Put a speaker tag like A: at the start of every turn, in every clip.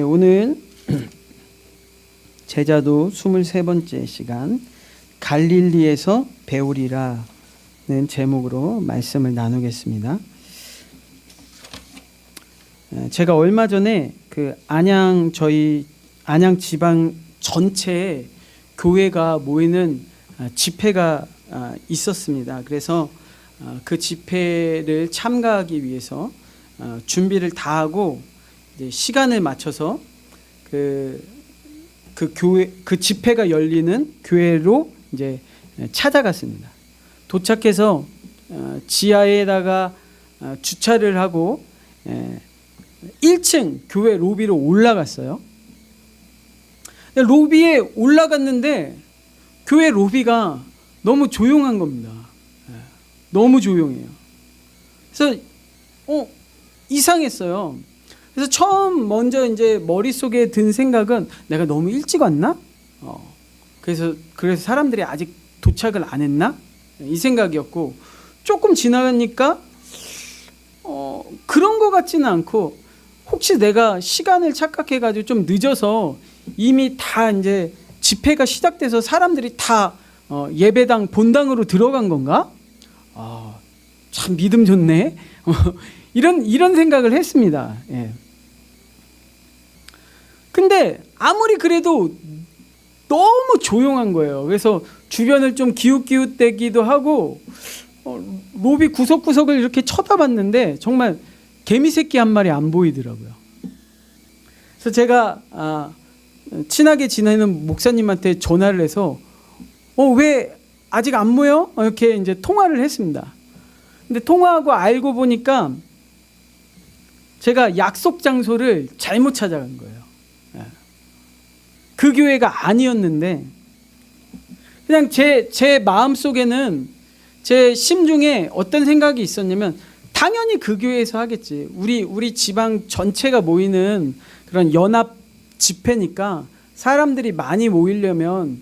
A: 오늘 제자도 23번째 시간 갈릴리에서 배우리라는 제목으로 말씀을 나누겠습니다. 제가 얼마 전에 저희 안양 지방 전체에 교회가 모이는 집회가 있었습니다. 그래서 그 집회를 참가하기 위해서 준비를 다 하고 이제 시간을 맞춰서 그 집회가 열리는 교회로 이제 찾아갔습니다. 도착해서 지하에다가 주차를 하고 1층 교회 로비로 올라갔어요. 로비에 올라갔는데 교회 로비가 너무 조용한 겁니다. 너무 조용해요. 그래서 이상했어요. 그래서 처음 먼저 이제 머릿속에 든 생각은 내가 너무 일찍 왔나? 그래서 사람들이 아직 도착을 안 했나? 이 생각이었고, 조금 지나가니까 그런 것 같지는 않고, 혹시 내가 시간을 착각해가지고 좀 늦어서 이미 다 이제 집회가 시작돼서 사람들이 다 예배당 본당으로 들어간 건가? 참 믿음 좋네. 이런 생각을 했습니다. 예. 근데 아무리 그래도 너무 조용한 거예요. 그래서 주변을 좀 기웃기웃대기도 하고 로비 구석구석을 이렇게 쳐다봤는데 정말 개미 새끼 한 마리 안 보이더라고요. 그래서 제가 친하게 지내는 목사님한테 전화를 해서 왜 아직 안 모여? 이렇게 이제 통화를 했습니다. 근데 통화하고 알고 보니까 제가 약속 장소를 잘못 찾아간 거예요. 그 교회가 아니었는데 그냥 제 마음속에는 제 심중에 어떤 생각이 있었냐면 당연히 그 교회에서 하겠지. 우리 지방 전체가 모이는 그런 연합 집회니까 사람들이 많이 모이려면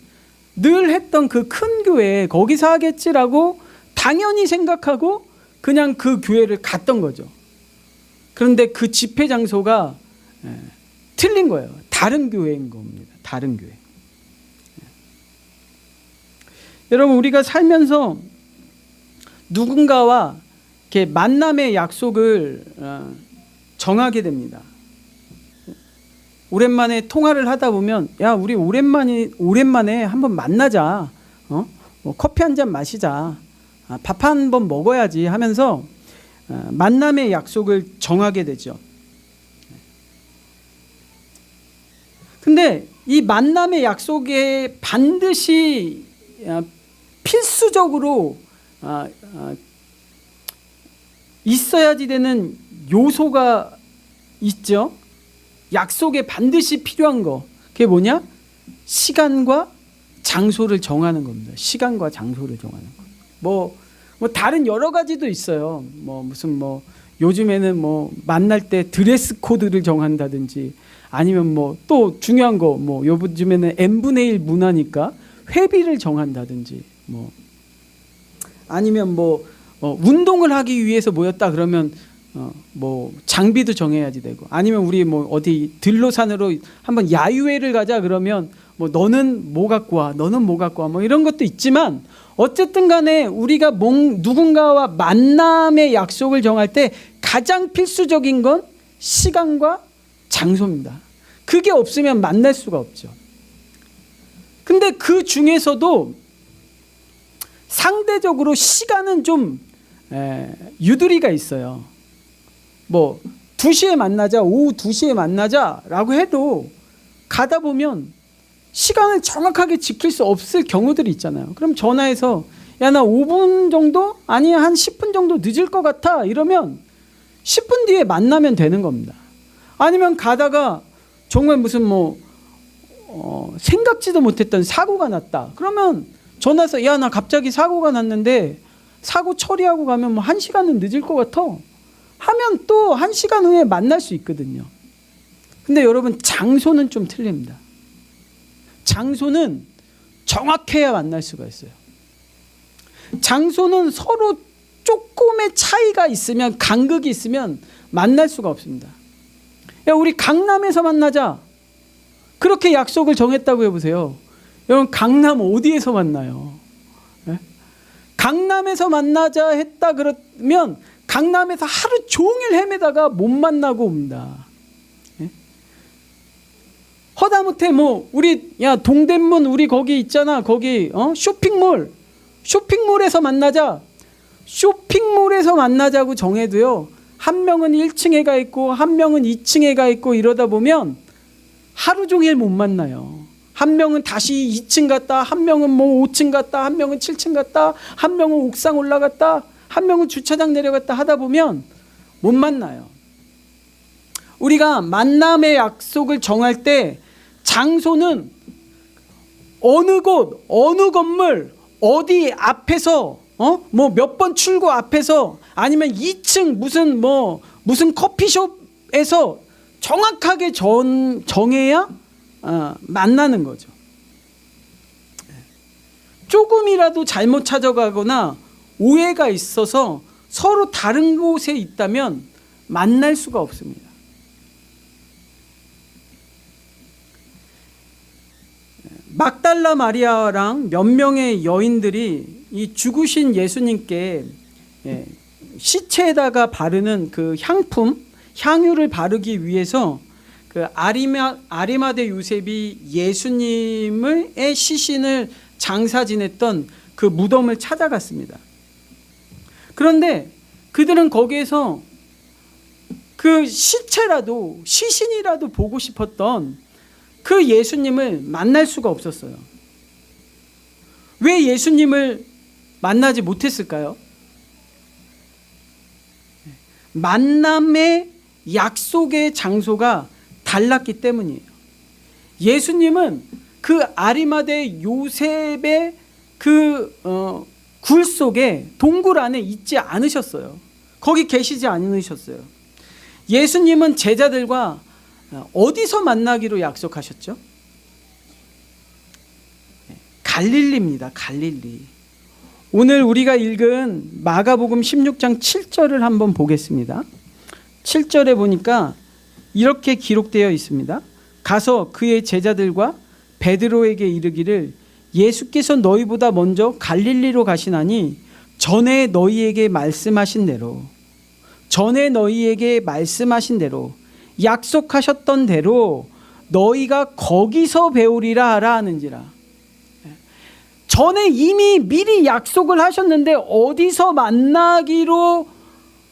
A: 늘 했던 그 큰 교회 거기서 하겠지라고 당연히 생각하고 그냥 그 교회를 갔던 거죠. 그런데 그 집회 장소가 틀린 거예요. 다른 교회인 겁니다. 다른 교회. 여러분, 우리가 살면서 누군가와 이렇게 만남의 약속을 정하게 됩니다. 오랜만에 통화를 하다 보면 야, 우리 오랜만에 한번 만나자. 뭐 커피 한 잔 마시자. 밥 한 번 먹어야지 하면서 만남의 약속을 정하게 되죠. 근데 이 만남의 약속에 반드시 필수적으로 있어야지 되는 요소가 있죠. 약속에 반드시 필요한 거. 그게 뭐냐? 시간과 장소를 정하는 겁니다. 시간과 장소를 정하는 거. 뭐 다른 여러 가지도 있어요. 요즘에는 만날 때 드레스 코드를 정한다든지 아니면 또 중요한 거 요즘에는 n분의 1 문화니까 회비를 정한다든지 아니면 운동을 하기 위해서 모였다 그러면 장비도 정해야지 되고 아니면 우리 어디 들로산으로 한번 야유회를 가자 그러면 너는 뭐 갖고 와 너는 뭐 갖고 와 이런 것도 있지만 어쨌든 간에 우리가 누군가와 만남의 약속을 정할 때 가장 필수적인 건 시간과 장소입니다. 그게 없으면 만날 수가 없죠. 근데 그 중에서도 상대적으로 시간은 좀 유두리가 있어요. 2시에 만나자, 오후 2시에 만나자라고 해도 가다 보면 시간을 정확하게 지킬 수 없을 경우들이 있잖아요. 그럼 전화해서 야, 나 5분 정도? 아니 한 10분 정도 늦을 것 같아. 이러면 10분 뒤에 만나면 되는 겁니다. 아니면 가다가 정말 무슨 생각지도 못했던 사고가 났다. 그러면 전화해서 야, 나 갑자기 사고가 났는데 사고 처리하고 가면 1시간은 늦을 것 같아. 하면 또 1시간 후에 만날 수 있거든요. 근데 여러분, 장소는 좀 틀립니다. 장소는 정확해야 만날 수가 있어요. 장소는 서로 조금의 차이가 있으면, 간극이 있으면 만날 수가 없습니다. 야, 우리 강남에서 만나자. 그렇게 약속을 정했다고 해보세요. 여러분, 강남 어디에서 만나요? 예? 강남에서 만나자 했다 그러면 강남에서 하루 종일 헤매다가 못 만나고 옵니다. 예? 허다못해 뭐 우리 야 동대문 우리 거기 있잖아. 거기 쇼핑몰에서 만나자. 쇼핑몰에서 만나자고 정해도요. 한 명은 1층에 가 있고 한 명은 2층에 가 있고 이러다 보면 하루 종일 못 만나요. 한 명은 다시 2층 갔다, 한 명은 뭐 5층 갔다, 한 명은 7층 갔다, 한 명은 옥상 올라갔다, 한 명은 주차장 내려갔다 하다 보면 못 만나요. 우리가 만남의 약속을 정할 때 장소는 어느 곳, 어느 건물, 어디 앞에서 뭐 몇 번 출구 앞에서 아니면 2층 무슨 커피숍에서 정확하게 정해야 만나는 거죠. 조금이라도 잘못 찾아가거나 오해가 있어서 서로 다른 곳에 있다면 만날 수가 없습니다. 막달라 마리아랑 몇 명의 여인들이 이 죽으신 예수님께 시체에다가 바르는 그 향유를 바르기 위해서 그 아리마대 요셉이 예수님의 시신을 장사 지냈던 그 무덤을 찾아갔습니다. 그런데 그들은 거기에서 그 시신이라도 보고 싶었던 그 예수님을 만날 수가 없었어요. 왜 예수님을 만나지 못했을까요? 만남의 약속의 장소가 달랐기 때문이에요. 예수님은 그 아리마대 요셉의 그 굴 속에 동굴 안에 있지 않으셨어요. 거기 계시지 않으셨어요. 예수님은 제자들과 어디서 만나기로 약속하셨죠? 갈릴리입니다. 갈릴리. 오늘 우리가 읽은 마가복음 16장 7절을 한번 보겠습니다. 7절에 보니까 이렇게 기록되어 있습니다. 가서 그의 제자들과 베드로에게 이르기를 예수께서 너희보다 먼저 갈릴리로 가시나니 전에 너희에게 말씀하신 대로 약속하셨던 대로 너희가 거기서 배우리라 하라 하는지라. 전에 이미 미리 약속을 하셨는데 어디서 만나기로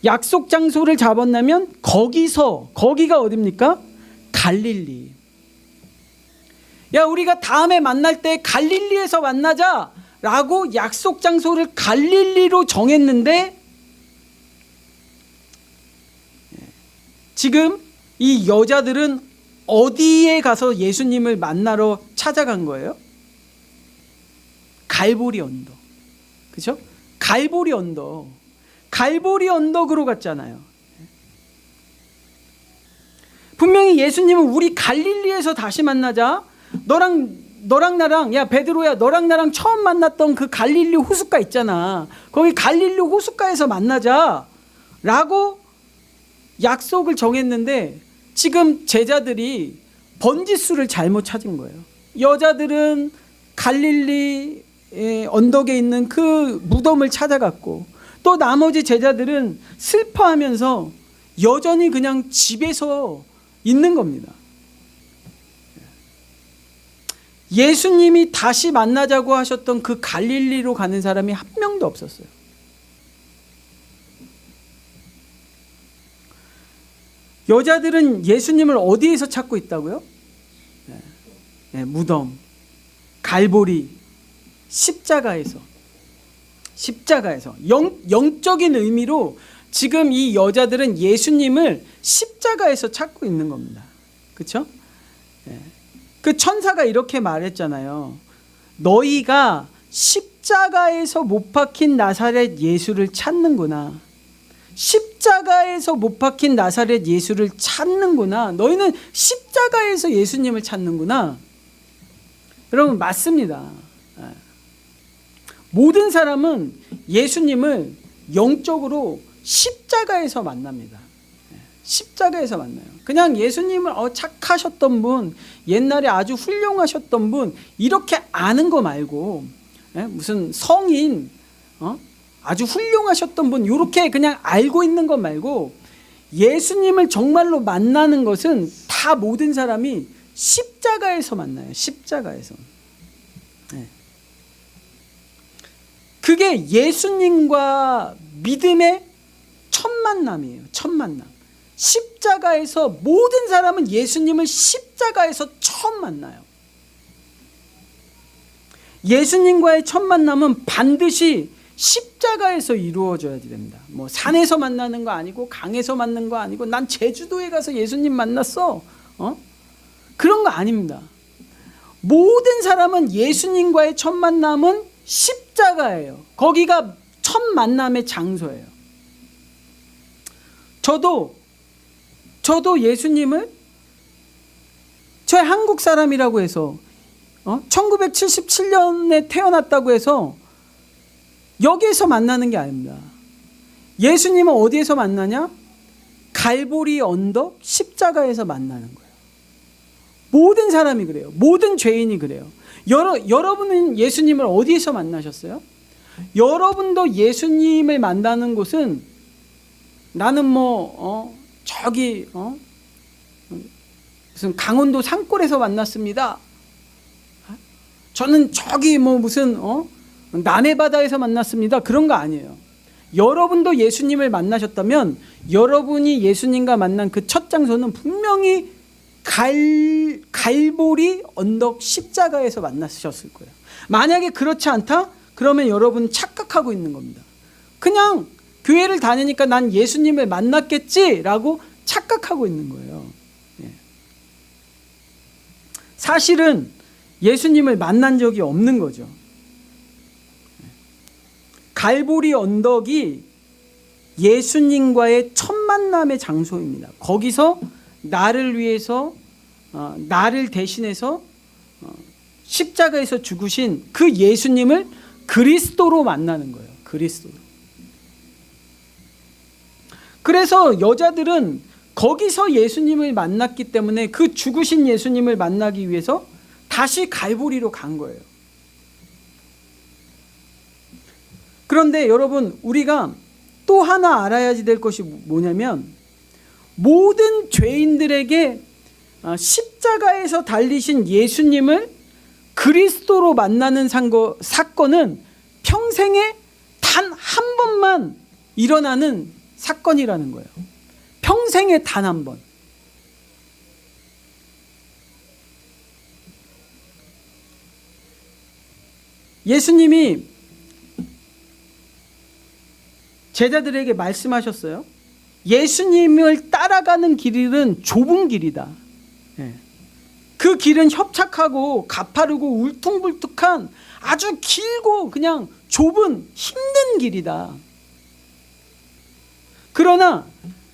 A: 약속 장소를 잡았냐면 거기가 어딥니까? 갈릴리. 야, 우리가 다음에 만날 때 갈릴리에서 만나자라고 약속 장소를 갈릴리로 정했는데 지금 이 여자들은 어디에 가서 예수님을 만나러 찾아간 거예요? 갈보리 언덕. 그렇죠? 갈보리 언덕으로 갔잖아요. 분명히 예수님은 우리 갈릴리에서 다시 만나자. 너랑 나랑, 야 베드로야, 너랑 나랑 처음 만났던 그 갈릴리 호숫가 있잖아. 거기 갈릴리 호숫가에서 만나자 라고 약속을 정했는데 지금 제자들이 번지수를 잘못 찾은 거예요. 여자들은 갈릴리 언덕에 있는 그 무덤을 찾아갔고 또 나머지 제자들은 슬퍼하면서 여전히 그냥 집에서 있는 겁니다. 예수님이 다시 만나자고 하셨던 그 갈릴리로 가는 사람이 한 명도 없었어요. 여자들은 예수님을 어디에서 찾고 있다고요? 무덤, 갈보리, 십자가에서 영적인 의미로 지금 이 여자들은 예수님을 십자가에서 찾고 있는 겁니다. 그렇죠? 그 천사가 이렇게 말했잖아요. 너희가 십자가에서 못 박힌 나사렛 예수를 찾는구나. 십자가에서 못 박힌 나사렛 예수를 찾는구나. 너희는 십자가에서 예수님을 찾는구나. 여러분, 맞습니다. 모든 사람은 예수님을 영적으로 십자가에서 만납니다. 십자가에서 만나요. 그냥 예수님을 착하셨던 분, 옛날에 아주 훌륭하셨던 분, 이렇게 아는 거 말고, 무슨 성인, 아주 훌륭하셨던 분, 이렇게 그냥 알고 있는 것 말고, 예수님을 정말로 만나는 것은 다 모든 사람이 십자가에서 만나요. 십자가에서. 그게 예수님과 믿음의 첫 만남이에요. 첫 만남. 십자가에서 모든 사람은 예수님을 십자가에서 처음 만나요. 예수님과의 첫 만남은 반드시 십자가에서 이루어져야 됩니다. 뭐 산에서 만나는 거 아니고 강에서 만나는 거 아니고 난 제주도에 가서 예수님 만났어. 그런 거 아닙니다. 모든 사람은 예수님과의 첫 만남은 십자가예요. 거기가 첫 만남의 장소예요. 저도 예수님을 저 한국 사람이라고 해서 1977년에 태어났다고 해서 여기에서 만나는 게 아닙니다. 예수님은 어디에서 만나냐? 갈보리 언덕 십자가에서 만나는 거예요. 모든 사람이 그래요. 모든 죄인이 그래요. 여러분은 예수님을 어디에서 만나셨어요? 여러분도 예수님을 만나는 곳은 나는 저기 무슨 강원도 산골에서 만났습니다. 저는 저기 무슨 남해 바다에서 만났습니다. 그런 거 아니에요. 여러분도 예수님을 만나셨다면 여러분이 예수님과 만난 그 첫 장소는 분명히 갈보리 언덕 십자가에서 만나셨을 거예요. 만약에 그렇지 않다? 그러면 여러분 착각하고 있는 겁니다. 그냥 교회를 다니니까 난 예수님을 만났겠지라고 착각하고 있는 거예요. 사실은 예수님을 만난 적이 없는 거죠. 갈보리 언덕이 예수님과의 첫 만남의 장소입니다. 거기서 나를 위해서 나를 대신해서 십자가에서 죽으신 그 예수님을 그리스도로 만나는 거예요. 그리스도로. 그래서 여자들은 거기서 예수님을 만났기 때문에 그 죽으신 예수님을 만나기 위해서 다시 갈보리로 간 거예요. 그런데 여러분, 우리가 또 하나 알아야 될 것이 뭐냐면, 모든 죄인들에게 십자가에서 달리신 예수님을 그리스도로 만나는 사건은 평생에 단 한 번만 일어나는 사건이라는 거예요. 평생에 단 한 번. 예수님이 제자들에게 말씀하셨어요. 예수님을 따라가는 길은 좁은 길이다. 그 길은 협착하고 가파르고 울퉁불퉁한 아주 길고 그냥 좁은 힘든 길이다. 그러나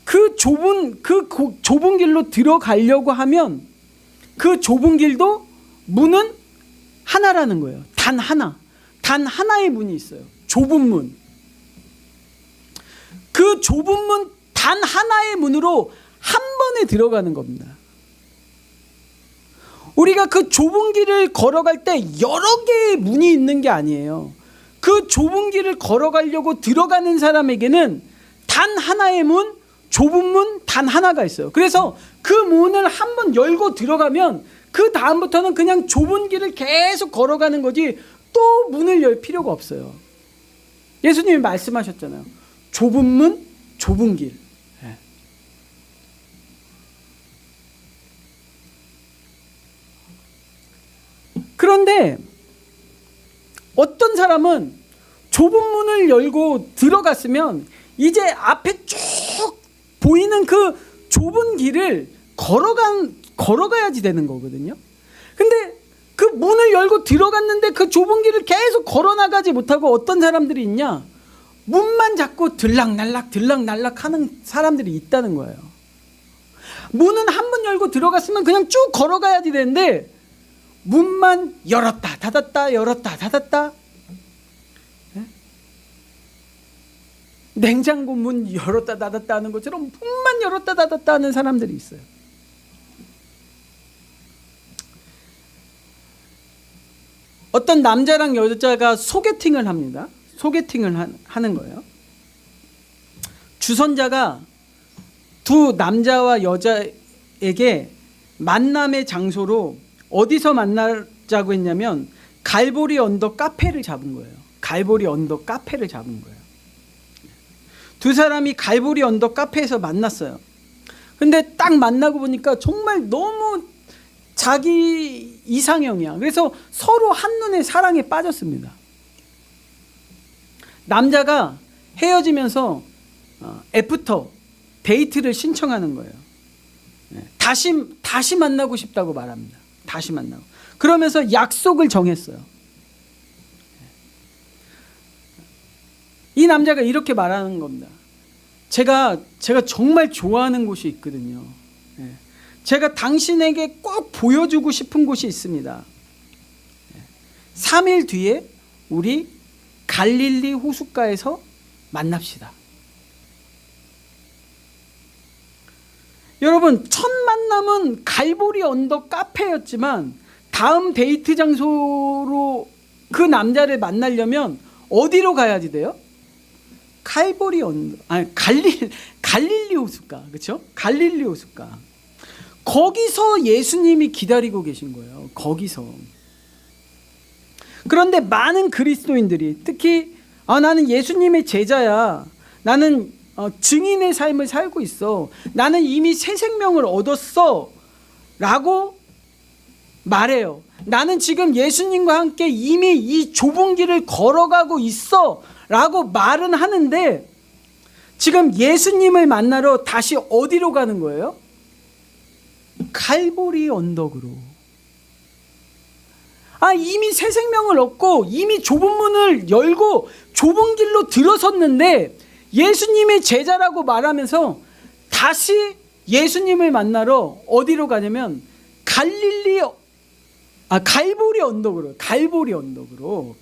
A: 그 좁은 길로 들어가려고 하면 그 좁은 길도 문은 하나라는 거예요. 단 하나. 단 하나의 문이 있어요. 좁은 문. 그 좁은 문 단 하나의 문으로 한 번에 들어가는 겁니다. 우리가 그 좁은 길을 걸어갈 때 여러 개의 문이 있는 게 아니에요. 그 좁은 길을 걸어가려고 들어가는 사람에게는 단 하나의 문, 좁은 문 단 하나가 있어요. 그래서 그 문을 한 번 열고 들어가면 그 다음부터는 그냥 좁은 길을 계속 걸어가는 거지 또 문을 열 필요가 없어요. 예수님이 말씀하셨잖아요. 좁은 문, 좁은 길. 그런데 어떤 사람은 좁은 문을 열고 들어갔으면 이제 앞에 쭉 보이는 그 좁은 길을 걸어가야지 되는 거거든요. 근데 그 문을 열고 들어갔는데 그 좁은 길을 계속 걸어나가지 못하고 어떤 사람들이 있냐? 문만 잡고 들락날락 하는 사람들이 있다는 거예요. 문은 한 번 열고 들어갔으면 그냥 쭉 걸어가야지 되는데 문만 열었다 닫았다 열었다 닫았다. 냉장고 문 열었다 닫았다 하는 것처럼 문만 열었다 닫았다 하는 사람들이 있어요. 어떤 남자랑 여자가 소개팅을 합니다. 소개팅을 하는 거예요. 주선자가 두 남자와 여자에게 만남의 장소로 어디서 만나자고 했냐면 갈보리 언덕 카페를 잡은 거예요. 갈보리 언덕 카페를 잡은 거예요. 두 사람이 갈보리 언덕 카페에서 만났어요. 근데 딱 만나고 보니까 정말 너무 자기 이상형이야. 그래서 서로 한눈에 사랑에 빠졌습니다. 남자가 헤어지면서 애프터 데이트를 신청하는 거예요. 다시 만나고 싶다고 말합니다. 다시 만나고. 그러면서 약속을 정했어요. 이 남자가 이렇게 말하는 겁니다. 제가 정말 좋아하는 곳이 있거든요. 제가 당신에게 꼭 보여주고 싶은 곳이 있습니다. 3일 뒤에 우리 갈릴리 호숫가에서 만납시다. 여러분, 첫 만남은 갈보리 언덕 카페였지만 다음 데이트 장소로 그 남자를 만나려면 어디로 가야지 돼요? 갈보리 언덕, 아니 갈릴리 호숫가, 그렇죠? 갈릴리 호숫가. 거기서 예수님이 기다리고 계신 거예요. 거기서. 그런데 많은 그리스도인들이 특히 나는 예수님의 제자야. 나는 증인의 삶을 살고 있어. 나는 이미 새 생명을 얻었어. 라고 말해요. 나는 지금 예수님과 함께 이미 이 좁은 길을 걸어가고 있어. 라고 말은 하는데 지금 예수님을 만나러 다시 어디로 가는 거예요? 갈보리 언덕으로. 이미 새 생명을 얻고 이미 좁은 문을 열고 좁은 길로 들어섰는데 예수님의 제자라고 말하면서 다시 예수님을 만나러 어디로 가냐면 갈보리 언덕으로. 갈보리 언덕으로.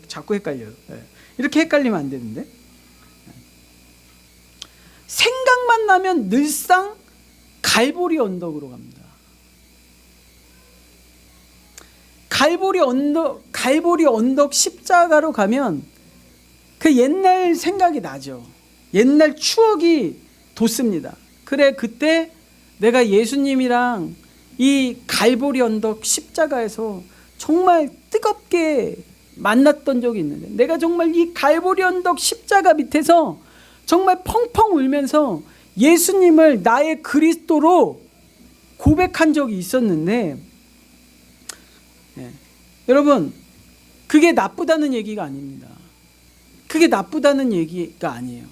A: 자꾸 헷갈려요. 이렇게 헷갈리면 안 되는데. 생각만 나면 늘상 갈보리 언덕으로 갑니다. 갈보리 언덕 십자가로 가면 그 옛날 생각이 나죠. 옛날 추억이 돋습니다. 그래, 그때 내가 예수님이랑 이 갈보리 언덕 십자가에서 정말 뜨겁게 만났던 적이 있는데 내가 정말 이 갈보리 언덕 십자가 밑에서 정말 펑펑 울면서 예수님을 나의 그리스도로 고백한 적이 있었는데 여러분, 그게 나쁘다는 얘기가 아닙니다. 그게 나쁘다는 얘기가 아니에요.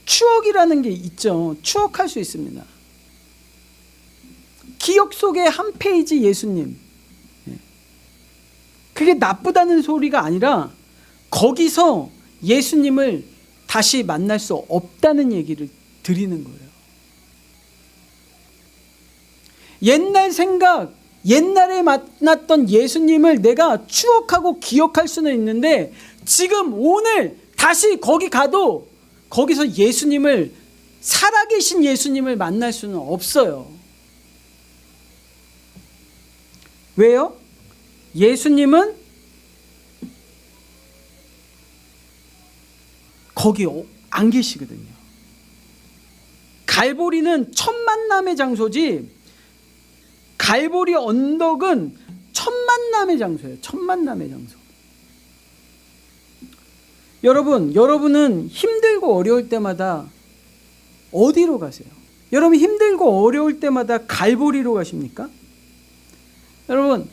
A: 추억이라는 게 있죠. 추억할 수 있습니다. 기억 속에 한 페이지 예수님. 그게 나쁘다는 소리가 아니라 거기서 예수님을 다시 만날 수 없다는 얘기를 드리는 거예요. 옛날 생각, 옛날에 만났던 예수님을 내가 추억하고 기억할 수는 있는데 지금 오늘 다시 거기 가도 거기서 예수님을, 살아계신 예수님을 만날 수는 없어요. 왜요? 예수님은 거기 안 계시거든요. 갈보리는 첫 만남의 장소지 갈보리 언덕은 첫 만남의 장소예요. 첫 만남의 장소. 여러분은 힘들고 어려울 때마다 어디로 가세요? 여러분 힘들고 어려울 때마다 갈보리로 가십니까? 여러분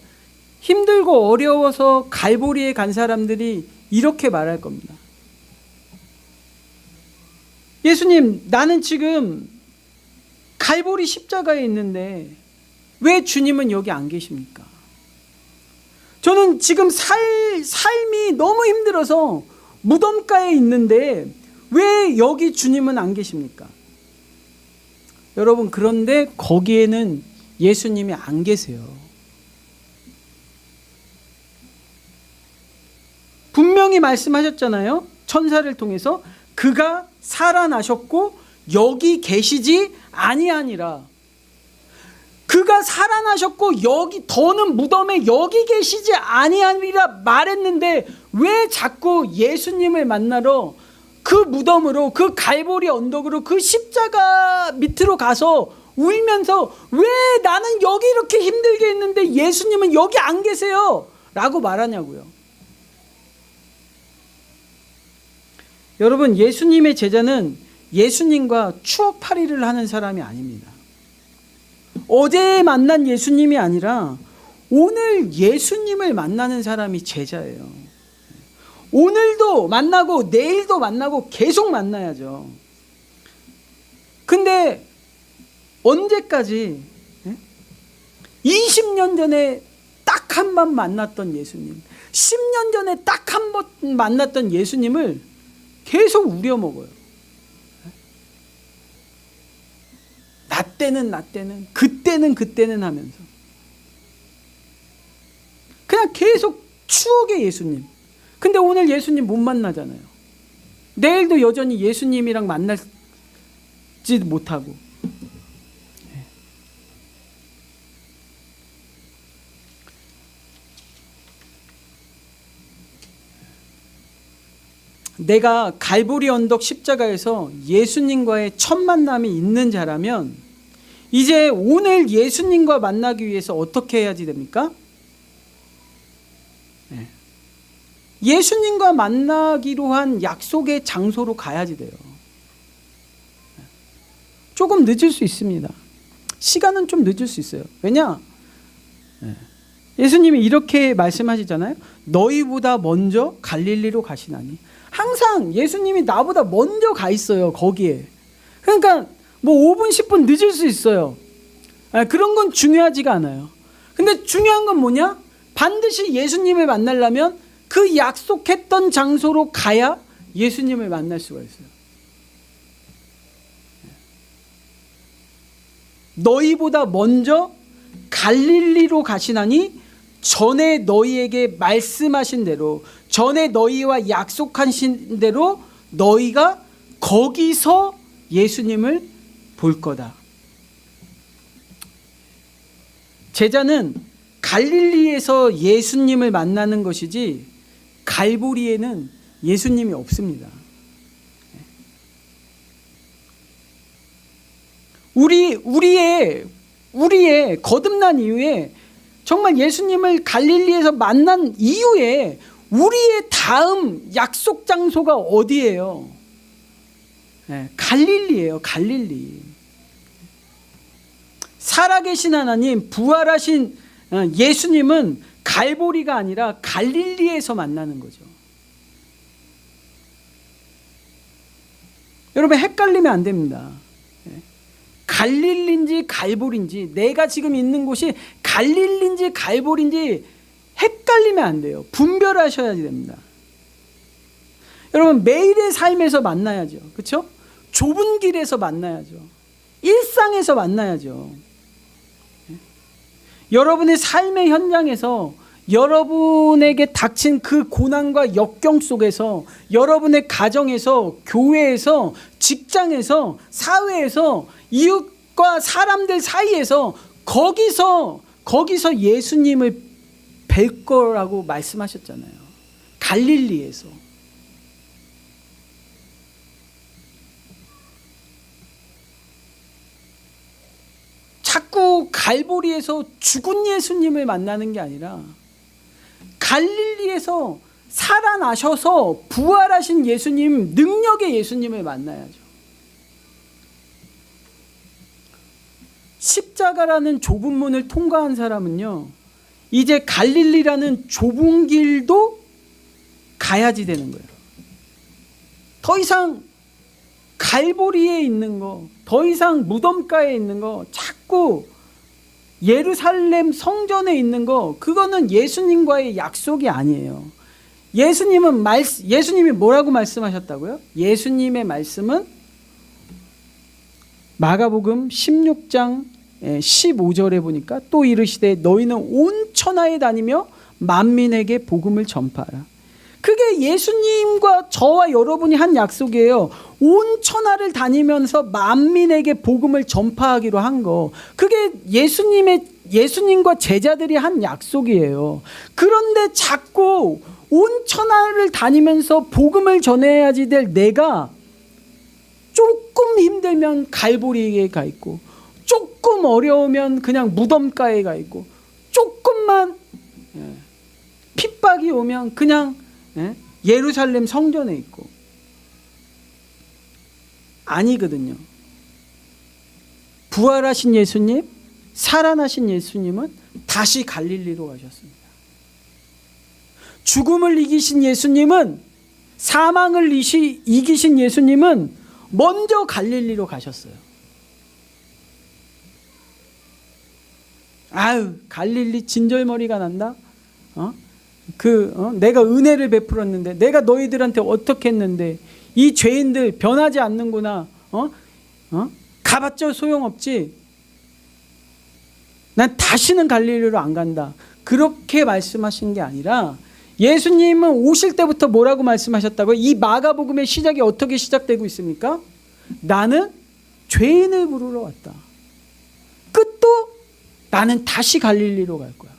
A: 힘들고 어려워서 갈보리에 간 사람들이 이렇게 말할 겁니다. 예수님, 나는 지금 갈보리 십자가에 있는데 왜 주님은 여기 안 계십니까? 저는 지금 삶이 너무 힘들어서 무덤가에 있는데 왜 여기 주님은 안 계십니까? 여러분, 그런데 거기에는 예수님이 안 계세요. 분명히 말씀하셨잖아요. 천사를 통해서 그가 살아나셨고 여기 계시지 아니하니라. 그가 살아나셨고 여기 더는 무덤에 여기 계시지 아니하리라 말했는데 왜 자꾸 예수님을 만나러 그 무덤으로, 그 갈보리 언덕으로, 그 십자가 밑으로 가서 울면서 왜 나는 여기 이렇게 힘들게 있는데 예수님은 여기 안 계세요? 라고 말하냐고요. 여러분, 예수님의 제자는 예수님과 추억팔이를 하는 사람이 아닙니다. 어제 만난 예수님이 아니라 오늘 예수님을 만나는 사람이 제자예요. 오늘도 만나고 내일도 만나고 계속 만나야죠. 근데 언제까지 20년 전에 딱 한 번 만났던 예수님, 10년 전에 딱 한 번 만났던 예수님을 계속 우려먹어요. 나 때는 그때는 하면서 그냥 계속 추억의 예수님. 근데 오늘 예수님 못 만나잖아요. 내일도 여전히 예수님이랑 만날지 못하고. 내가 갈보리 언덕 십자가에서 예수님과의 첫 만남이 있는 자라면 이제 오늘 예수님과 만나기 위해서 어떻게 해야지 됩니까? 예수님과 만나기로 한 약속의 장소로 가야지 돼요. 조금 늦을 수 있습니다. 시간은 좀 늦을 수 있어요. 왜냐? 예수님이 이렇게 말씀하시잖아요. 너희보다 먼저 갈릴리로 가시나니. 항상 예수님이 나보다 먼저 가 있어요. 거기에. 그러니까 뭐 5분 10분 늦을 수 있어요. 그런 건 중요하지가 않아요. 근데 중요한 건 뭐냐? 반드시 예수님을 만나려면 그 약속했던 장소로 가야 예수님을 만날 수가 있어요. 너희보다 먼저 갈릴리로 가시나니 전에 너희에게 말씀하신 대로, 전에 너희와 약속하신 대로 너희가 거기서 예수님을 볼 거다. 제자는 갈릴리에서 예수님을 만나는 것이지 갈보리에는 예수님이 없습니다. 우리의 거듭난 이후에 정말 예수님을 갈릴리에서 만난 이후에 우리의 다음 약속 장소가 어디예요? 갈릴리예요. 갈릴리. 살아계신 하나님, 부활하신 예수님은 갈보리가 아니라 갈릴리에서 만나는 거죠. 여러분, 헷갈리면 안 됩니다. 갈릴리인지 갈보리인지, 내가 지금 있는 곳이 갈릴리인지 갈보리인지 헷갈리면 안 돼요. 분별하셔야 됩니다. 여러분, 매일의 삶에서 만나야죠. 그렇죠? 좁은 길에서 만나야죠. 일상에서 만나야죠. 여러분의 삶의 현장에서, 여러분에게 닥친 그 고난과 역경 속에서, 여러분의 가정에서, 교회에서, 직장에서, 사회에서, 이웃과 사람들 사이에서, 거기서 예수님을 뵐 거라고 말씀하셨잖아요. 갈릴리에서. 자꾸 갈보리에서 죽은 예수님을 만나는 게 아니라 갈릴리에서 살아나셔서 부활하신 예수님, 능력의 예수님을 만나야죠. 십자가라는 좁은 문을 통과한 사람은요, 이제 갈릴리라는 좁은 길도 가야지 되는 거예요. 더 이상 갈보리에 있는 거, 더 이상 무덤가에 있는 거, 자꾸 예루살렘 성전에 있는 거, 그거는 예수님과의 약속이 아니에요. 예수님이 뭐라고 말씀하셨다고요? 예수님의 말씀은 마가복음 16장 15절에 보니까 또 이르시되 너희는 온 천하에 다니며 만민에게 복음을 전파하라. 그게 예수님과 저와 여러분이 한 약속이에요. 온 천하를 다니면서 만민에게 복음을 전파하기로 한 거. 그게 예수님과 제자들이 한 약속이에요. 그런데 자꾸 온 천하를 다니면서 복음을 전해야지 될 내가 조금 힘들면 갈보리에 가 있고, 조금 어려우면 그냥 무덤가에 가 있고, 조금만 핍박이 오면 그냥 예루살렘 성전에 있고. 아니거든요. 부활하신 예수님, 살아나신 예수님은 다시 갈릴리로 가셨습니다. 죽음을 이기신 예수님은, 사망을 이기신 예수님은 먼저 갈릴리로 가셨어요. 아유, 갈릴리 진절머리가 난다. 내가 은혜를 베풀었는데, 내가 너희들한테 어떻게 했는데 이 죄인들 변하지 않는구나. 가봤자 소용없지. 난 다시는 갈릴리로 안 간다. 그렇게 말씀하신 게 아니라, 예수님은 오실 때부터 뭐라고 말씀하셨다고요? 이 마가복음의 시작이 어떻게 시작되고 있습니까? 나는 죄인을 부르러 왔다. 끝도 나는 다시 갈릴리로 갈 거야.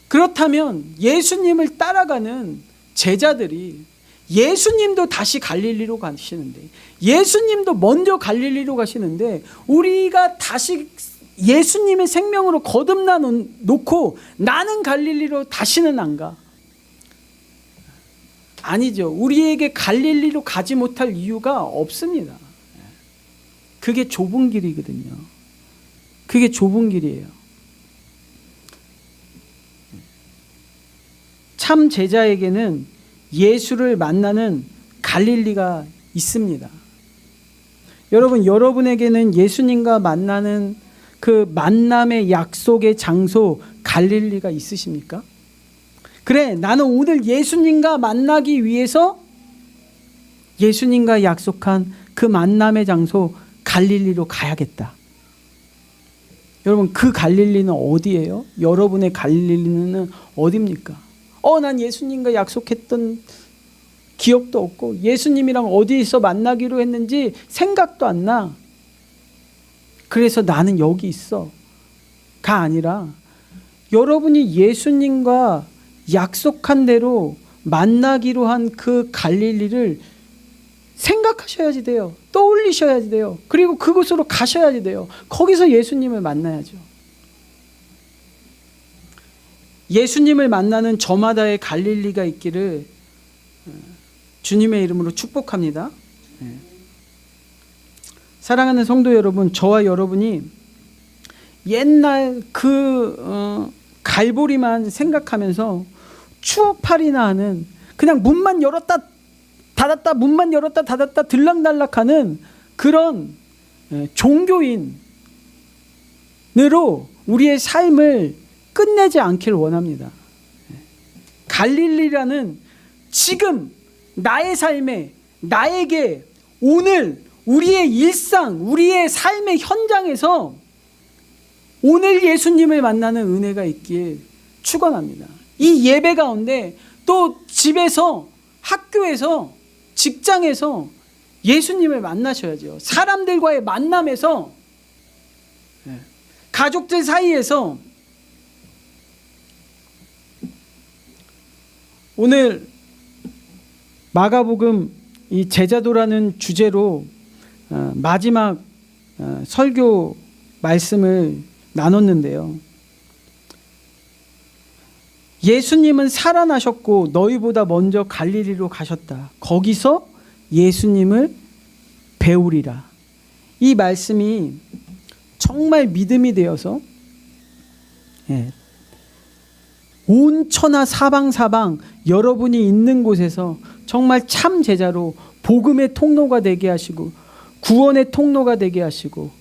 A: 그렇다면 예수님을 따라가는 제자들이, 예수님도 다시 갈릴리로 가시는데, 예수님도 먼저 갈릴리로 가시는데, 우리가 다시 예수님의 생명으로 거듭나 놓고 나는 갈릴리로 다시는 안 가. 아니죠. 우리에게 갈릴리로 가지 못할 이유가 없습니다. 그게 좁은 길이거든요. 그게 좁은 길이에요. 참 제자에게는 예수를 만나는 갈릴리가 있습니다. 여러분, 여러분에게는 예수님과 만나는 그 만남의 약속의 장소 갈릴리가 있으십니까? 그래, 나는 오늘 예수님과 만나기 위해서 예수님과 약속한 그 만남의 장소 갈릴리로 가야겠다. 여러분, 그 갈릴리는 어디예요? 여러분의 갈릴리는 어디입니까? 난 예수님과 약속했던 기억도 없고, 예수님이랑 어디서 만나기로 했는지 생각도 안 나. 그래서 나는 여기 있어. 가 아니라, 여러분이 예수님과 약속한 대로 만나기로 한 그 갈릴리를 생각하셔야지 돼요. 떠올리셔야지 돼요. 그리고 그곳으로 가셔야지 돼요. 거기서 예수님을 만나야죠. 예수님을 만나는 저마다의 갈릴리가 있기를 주님의 이름으로 축복합니다. 사랑하는 성도 여러분, 저와 여러분이 옛날 갈보리만 생각하면서 추억팔이나 하는, 그냥 문만 열었다 닫았다 문만 열었다 닫았다 들락날락하는 그런 종교인으로 우리의 삶을 끝내지 않길 원합니다. 갈릴리라는 지금 나의 삶에, 나에게 오늘 우리의 일상, 우리의 삶의 현장에서 오늘 예수님을 만나는 은혜가 있길 축원합니다. 이 예배 가운데, 또 집에서, 학교에서, 직장에서 예수님을 만나셔야죠. 사람들과의 만남에서, 가족들 사이에서. 오늘 마가복음 이 제자도라는 주제로 마지막 설교 말씀을 나눴는데요. 예수님은 살아나셨고 너희보다 먼저 갈릴리로 가셨다. 거기서 예수님을 배우리라. 이 말씀이 정말 믿음이 되어서 온 천하 사방사방 여러분이 있는 곳에서 정말 참 제자로 복음의 통로가 되게 하시고, 구원의 통로가 되게 하시고,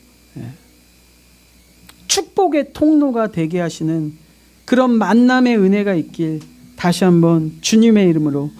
A: 축복의 통로가 되게 하시는 그런 만남의 은혜가 있길 다시 한번 주님의 이름으로